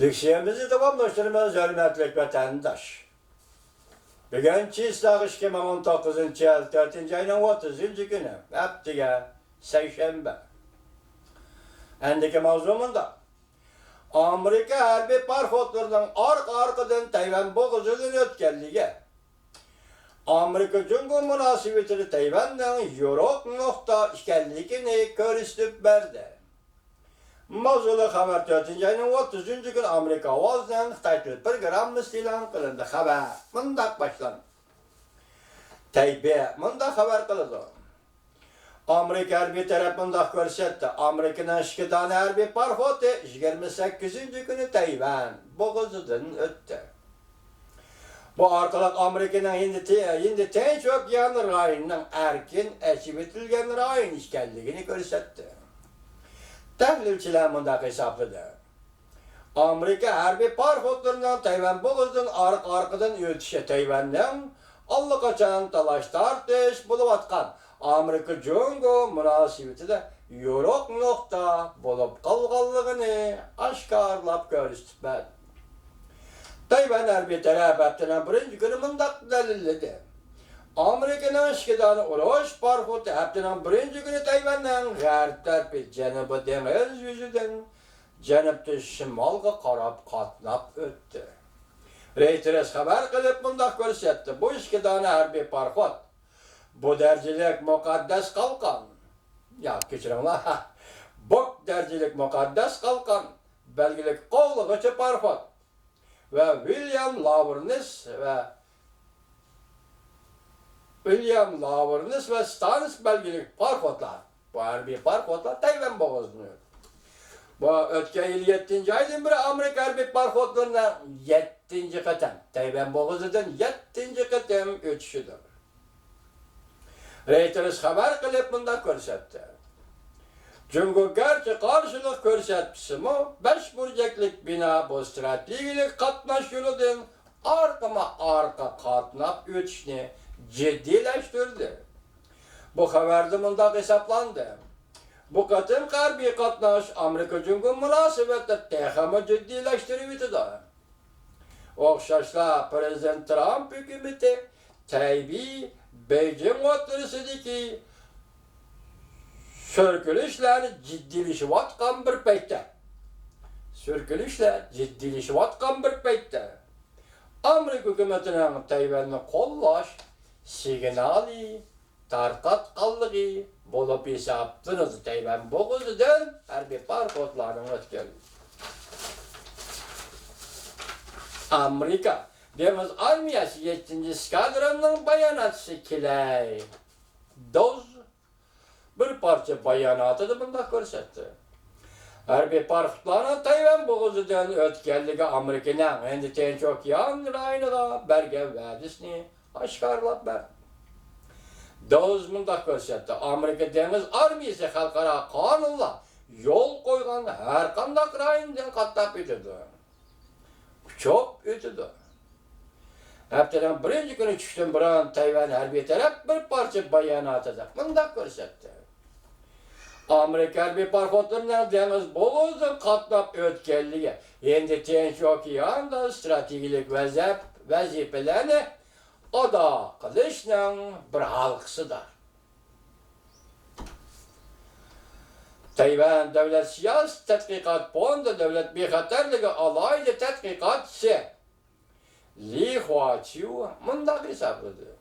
Lüksiyemizi tamamlaştırmaz hürmetlik vatandaş. Bugün Çislak 2019 yıl 4. ayının 30. günü, haftiga Seyşembe. Endiki mavzumunda Amerika harbi parxotlarının arka-arkadan Tayvan boğazının ötkenliği, Amerika-Cungo münasebetini Tayvan'dan yoruk nokta işgalliğini körüstüp verdi. Mavzulu haber 4. ayının 30. gün Amerika avazdan Xitay programı ilan kılındı. Haber mındak başlandı. Tayyip mındak haber kıldı. Amerika harbi taraf mındak görsetti. Amerika'nın 2 tane harbi parxotu 28. günü Tayvan boğazından öttü. Bu arkalık Amerika'nın hindi en çok yan rayının erkin eşibitilgen rayın işgalliğini görsetti. Tahlilçiler mındak hesapladı. Amerika harbi parxotlarından Tayvan boğazından arkadan ötüşe Tayvan'dan allakaçan talaş tartış bulup atkan Amerika-Cungo münasebeti de yoruk nokta bulup kalğanlığını aşkarlap görüstüpedi. Tayvan harbi taraf haftanın 1. günü mındak delilledi. Amerika'nın 2 tane uruş parxotu haftanın 1. günü Tayvan'dan garip tarafı Janubı deniz yüzüden Janub'da şimalga qarab qatnap öttü. Reuters haber kılıp mındak görsetti. Bu 2 tane harbi parxot bu dercilik mukaddes kalkan, ya keçiringlar, bu dercilik mukaddes kalkan belgilik qovluğucu parxot ve William Lavernes ve Stanis belgelik parxotlar. Bu harbi parxotlar Tayvan boğazını. Bu ötken yıl 7. aydan beri Amerika harbi parxotlarına 7. qatam Tayvan boğazından 7. qatam ötüşüdür. Reuters haber kılıp mındak görsetti. Cungo gerçi karşılık görsetmişim o 5 burcaklık bina bu stratejilik katnaş yoludan arka katnap ötüşünü ciddileştirdi. Bu haberde mındak hesaplandı. Bu katın harbi katnaş Amerika-Cungo münasebette tehama ciddileştirmedi da. Okşaşla Prezident Trump hükümeti Tayyip'i Beijing oturusideki sürkülüşler ciddileşivatkan bir peytte. Amerika hükümetinin Tayvan'ı kollaş, signali, tarqatqanlığı bolup hesaptınız Tayvan boğazıdan harbi parxotlarının ötken. Amerika Deniz Armiyası 7. skadronun bayanatçısı Kiley Doz bir parça bayanatı da bunda görsetti. Harbi parxotlarının Tayvan boğazıdan ötkenliği Amerika'nın endi en çok yan rayınıga bergen vədisini aşkarlap verdi. Doz bunda görsetti. Amerika Deniz Armiyası halkara kanunla yol koygan her kandak rayından kattap ötüdü. Çok ötüdü. Haftanın 1. günü çıktım buran Tayvan harbi taraf bir parça bayanat edip mındak görsetti. Amerika harbi parxotlarından deniz boğazdan katnap ötkenliği endi Tinç Okean'da stratejilik vazifelerini ada kılışının bir halkısıdır. Tayvan Devlet Siyasi Tetkikat Fondu Devlet Bexatarlığı alaylı tetkiqatçısı Li Huaqiu mındak hesapladı.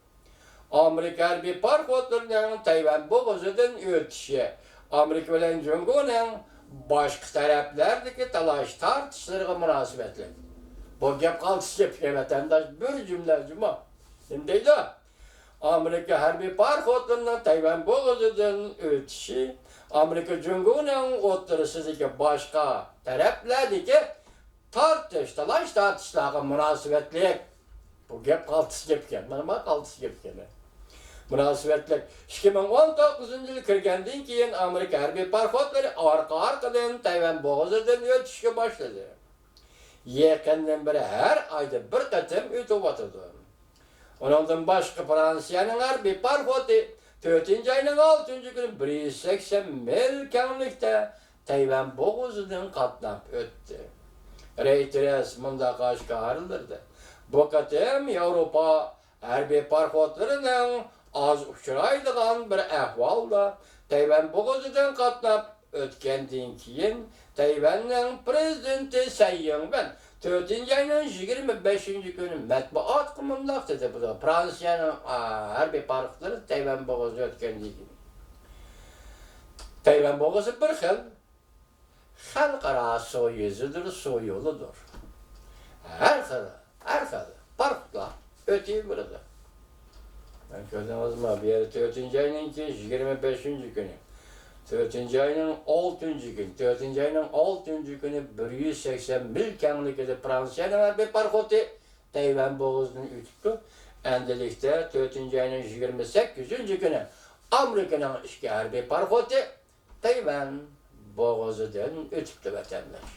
Amerika harbi parxotlarının Tayvan boğazından ötüşü, Amerika bilen Cungo'nun başka taraflardaki talaş tartışlarına münasebetli. Bu gep kaltısı yapıyor vatandaş bir cümle cuma. Şimdi de Amerika harbi parxotlarının Tayvan boğazından ötüşü, Amerika Cungo'nun oturusundaki başka taraflardaki talaş tartışlarına münasebetli. Bu gep kaltısı yapıyor. Normal kaltısı yapıyor. Münasebetlik 2019 yılı kirgenden keyin Amerika harbi parxotları arka-arkadan Tayvan boğazından ötüşke başladı. Yakından beri her ayda bir qatam ötüp atıldı. Ondan başka Fransa'nın harbi parxotu 4. ayının 6. günü 180 mil kemlikte Tayvan boğazından katnap öttü. Reuters munda qaşqarıldırdı. Bu qatim Avropa hərbi parxodlarının az uçuraydıgan bir ahvalda Tayvan boğazıdan qatnap ötkəndən keyin Tayvanның prezidenti Tsai Ing-wen 4-cü ayının 25-ci günü mətbuat qımındaq dedi bu da Fransiyanın hərbi parxodları Tayvan boğazı ötkəndən keyin. Tayvan boğazı bir xil xalqara soyuzudur, soyuludur. Her xil parxodlar ötüyü burada. Ben gördüğünüz mü bir yeri 4-cü ayının 25-ci günü. 4-cü ayının 6-cı gün. 4-cü ayının 6-cı günü 180 mil kenglikli Fransiya'nın hərbi parxodu Tayvan boğazını ütüptü. Endilikte 4-cü ayının 28-ci günü Amerika'nın iki hərbi parxodu Tayvan boğazıdan ötüptü vətəndaş.